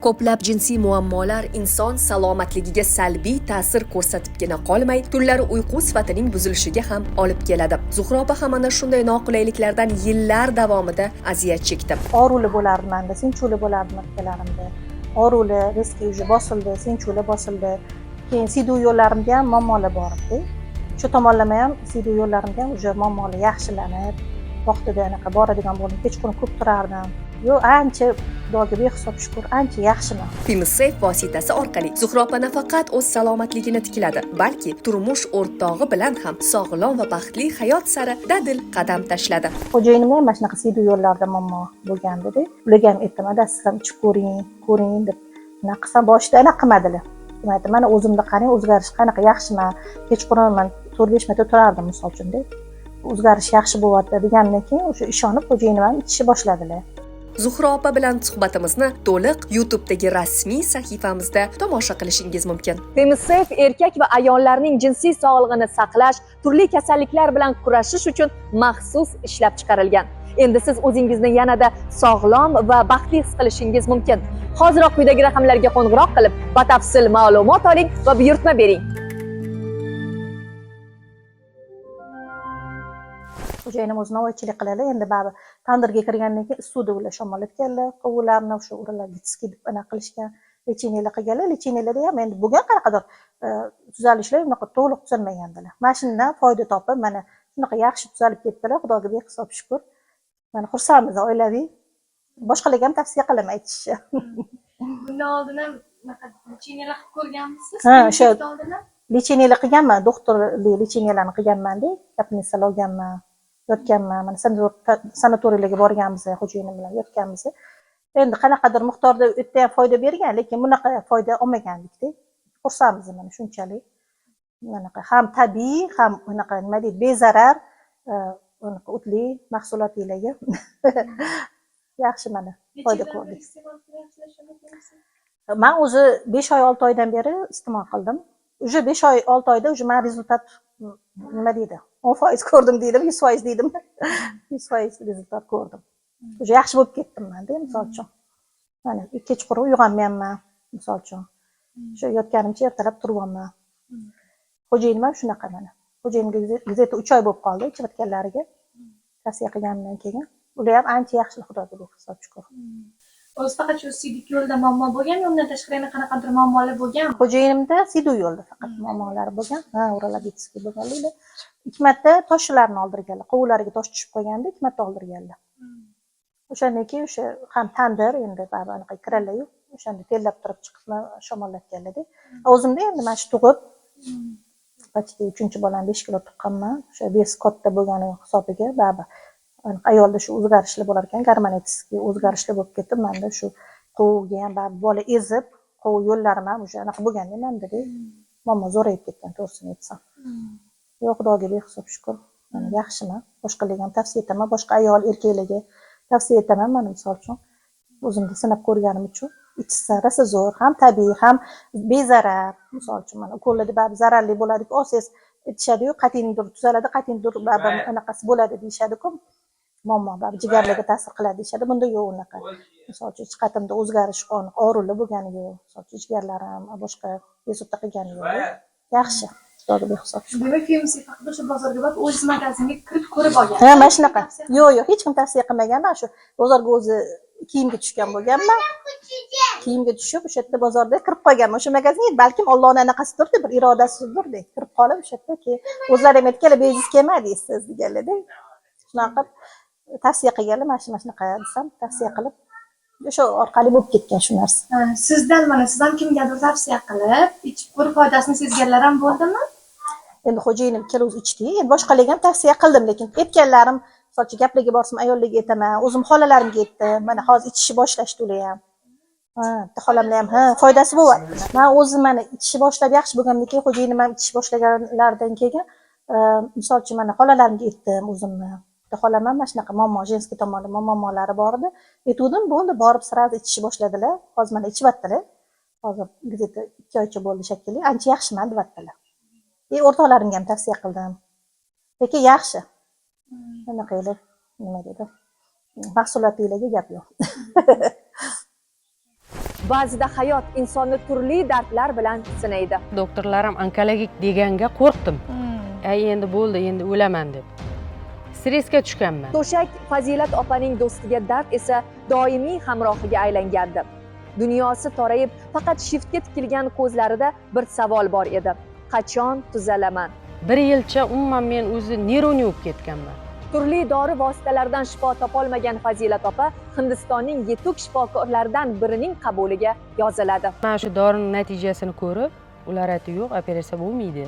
Ko'plab jinsiy muammolar inson salomatligiga salbiy ta'sir ko'rsatibgina qolmay, tunlari uyqu sifatining buzilishiga ham olib keladi. Zuhroba ham ana shunday noqulayliklardan yillar davomida aziyat chekdi. Oruli bo'lardim, sinchuli bo'lardim akalarimda. Oruli, riski bosildi, sinchuli bosildi. Keyin sidu yo'llarimga ham muammolar bor edi. Shu tomonlama ham sidu yo'llarimga ham muammolar yaxshilanib, vaqtida anaqa boradigan bo'ldim, kechqurun ko'p turardim. Ancha Xudoga behisob shukr, ancha yaxshiman. FeMSafe vositasi orqali Zuhroba nafaqat o'z salomatligini tikladi, balki turmush o'rtog'i bilan ham sog'lom va baxtli hayot sari dadil qadam tashladi. Xo'jayinimga ham mana shunaqa sidu yo'llarda muammo bo'lgandi-da. Ularga ham aytdim, siz ham ichib ko'ring deb. Nima qilsam boshida aniq qilmadilar. Aytdim, mana o'zimda qarang, o'zgarish qanaqa yaxshiman. Kechqurun men 4-5 marta turardim misol uchun-da. O'zgarish yaxshi bo'lyapti degandan keyin o'sha ishonib xo'jayinim ham ichishni boshladilar. Zuhroba bilan suhbatimizni to'liq YouTube'dagi rasmiy sahifamizda tomosha qilishingiz mumkin. FeMSafe erkak va ayollarning jinsiy sog'lig'ini saqlash, turli kasalliklar bilan kurashish uchun maxsus ishlab chiqarilgan. Endi siz o'zingizni yanada sog'lom va baxtli his qilishingiz mumkin. Hoziroq quyidagi raqamlarga qo'ng'iroq qilib, batafsil ma'lumot oling va buyurtma bering. Xo'jayinim o'zi novvoychilik qiladi. Endi baribir tandirga kirgandan keyin suvda ular shamollab keldilar. Qovurlarni o'sha o'ralar gitski deb anaqa qilishgan, lecheniyalar qilganlar. Lecheniyalarda ham endi bo'lgan qanaqadir tuzalishlar unaqa to'liq tuzalmagandilar. Mana shundan foyda topib, mana shunaqa yaxshi tuzalib ketdilar. Xudoga behisob shukr. Mana xursandmiz oilaviy. Boshqalarga ham tavsiya qilaman aytishni. Bundan oldin ham lecheniyalar qilib ko'rganmisiz? Ha, o'sha lecheniyalar qilganman, doktorli lecheniyalarni qilganman-da, kapnitsalar olganman. Yotganman, mana sanatoriylarga borganmiz, xo'jayinim bilan yotganmiz. Endi qanaqadir miqdorda u yerda ham foyda bergan, lekin bunaqa foyda olmagandik-da. Xursandmiz mana shunchalik. Bunaqa ham tabiiy, ham bunaqa nima deydi, bezarar, bunaqa o'tli mahsulotlarga yaxshi mana foyda ko'rdik. Men o'zi 5 oy 6 oydan beri iste'mol qildim. Уже 5 oy 6 oyda уже men rezultat nima deydi? 10% ko'rdim deydim, 100% deydim. 100% rezultat ko'rdim. Уже yaxshi bo'lib ketdim men-da, misol uchun. Mana kechqurun uyg'onmayapman, misol uchun. Shu yotganimcha ertalab turyapman. Xo'jayinim ham shunaqa mana. Xo'jayinimga vizita 3 oy bo'lib qoldi, ichayotganlariga. Tavsiya qilganimdan keyin. Ular ham ancha yaxshi, Xudoga behisob shukr. O'zi faqat shu sidik yo'lda muammo bo'lgan, undan tashqari yana qanaqadir muammolar bo'lgan? Xo'jayinimda sidu yo'lda faqat muammolari bo'lgan. Ha, o'ralar gitski bo'lganlar. 2 marta toshlarni oldirganlar. Qovurlariga tosh tushib qolganda 2 marta oldirganlar. O'shandan keyin o'sha ham tandir endi baribir anaqa kiralayu, o'shanda tellab turib chiqib shamollatganlar-da. O'zimda endi mana shu tug'ib, почти 3-bolam 5 kilo tuqqanman. O'sha bes katta bo'lgani hisobiga baribir ayolda shu o'zgarishlar bo'lar ekan, gormonetskiy o'zgarishlar bo'lib ketib, menda shu qo'lga ham baribir bola ezib, qo'l yo'llarim ham o'sha anaqa bo'lganda menda-da muammo zo'rayib ketgan, to'g'risini aytsam. Yo'q, Xudoga behisob shukr. Mana yaxshiman. Boshqalarga ham tavsiya etaman, boshqa ayol erkaklarga tavsiya etaman, mana misol uchun. O'zimda sinab ko'rganim uchun ichsa rosa zo'r, ham tabiiy, ham bezarar. Misol uchun mana ukollarda baribir zararli bo'ladi-ku, olsangiz aytishadi-yu, qatingdir tuzaladi, qatingdir baribir anaqasi bo'ladi deyishadi-ku. Muammo baribir jigarlarga ta'sir qiladi deyishadi. Bunda yo'q unaqa. Misol uchun ich qatimda o'zgarish, og'riqli bo'lgani yo'q. Misol uchun jigarlarim boshqa bezovta qilgani yo'q. Yaxshi. Xudoga behisob shukr. Demak, FeMSafe haqida o'sha bozorga borib, o'z magazinga kirib ko'rib olgan. Ha, mana shunaqa. Yo'q, hech kim tavsiya qilmaganman. Shu bozorga o'zi kiyimga tushgan bo'lganman. Kiyimga tushib, o'sha yerda bozorda kirib qolganman. O'sha magazinga balkim Allohning anaqasidir, bir irodasidir, kirib qolib o'sha yerda keyin o'zlari ham aytganlar, "Bejiz kelmadingiz" deganlar-da. Shunaqa tavsiya qilganlar, mana shunaqa desam, tavsiya qilib o'sha orqali bo'lib ketgan shu narsa. Sizdan mana siz ham kimgadir tavsiya qilib, ichib ko'rib foydasini sezganlar ham bo'ldimi? Endi xo'jayinim ikkalovi ichdi. Endi boshqalarga ham tavsiya qildim, lekin aytganlarim, masalan, gaplarga borsam ayollarga aytaman, o'zim xolalarimga aytdim. Mana hozir ichishni boshlashdi ular ham. Ha, bitta xolamlar ham, ha, foydasi bo'lyapti. Men o'zim mana ichishni boshlab yaxshi bo'lgandan keyin xo'jayinim ham ichishni boshlaganlaridan keyin, misol uchun mana xolalarimga aytdim o'zimni. Bitta xolam ham mana shunaqa muammo, jinsiy tomonda muammolari bor edi. Aytdim, bo'ldi, borib sirasi ichishni boshladilar. Hozir mana ichyaptilar. Hozir где-то 2 oycha bo'ldi shekilli. Ancha yaxshiman deyaptilar. O'rtoqlarimga ham tavsiya qildim. Lekin yaxshi. Nima qilib, nima dedi? Mahsulotlarga gap yo'q. ba'zida hayot insonni turli dardlar bilan sinaydi. Doktorlarim onkologik deganga qo'rqdim. Endi bo'ldi, endi o'laman deb. Stressga tushganman. To'shak Fazilat opaning do'stiga dard esa doimiy hamrohiga aylangandi. Dunyosi torayib, faqat shiftga tikilgan ko'zlarida bir savol bor edi. Qachon tuzalaman? 1 yilcha umuman men o'zi nervni bo'lib ketganman. Turli dori vositalaridan shifo topolmagan Fazilat opa Hindistonning yetuk shifokorlaridan birining qabuliga yoziladi. Mana shu dorining natijasini ko'rib, ular aytdi, yo'q, operatsiya bo'lmaydi.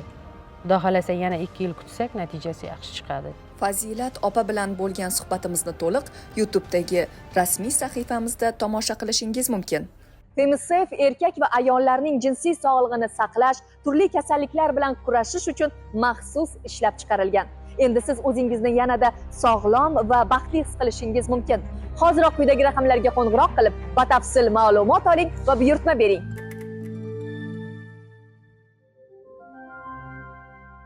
Xudo xolasa yana 2 yil kutsak, natijasi yaxshi chiqadi. Fazilat opa bilan bo'lgan suhbatimizni to'liq YouTube'dagi rasmiy sahifamizda tomosha qilishingiz mumkin. Femisef erkak va ayollarning jinsiy sog'lig'ini saqlash, turli kasalliklar bilan kurashish uchun maxsus ishlab chiqarilgan. Endi siz o'zingizni yanada sog'lom va baxtli his qilishingiz mumkin. Hoziroq quyidagi raqamlarga qo'ng'iroq qilib, batafsil ma'lumot oling va buyurtma bering.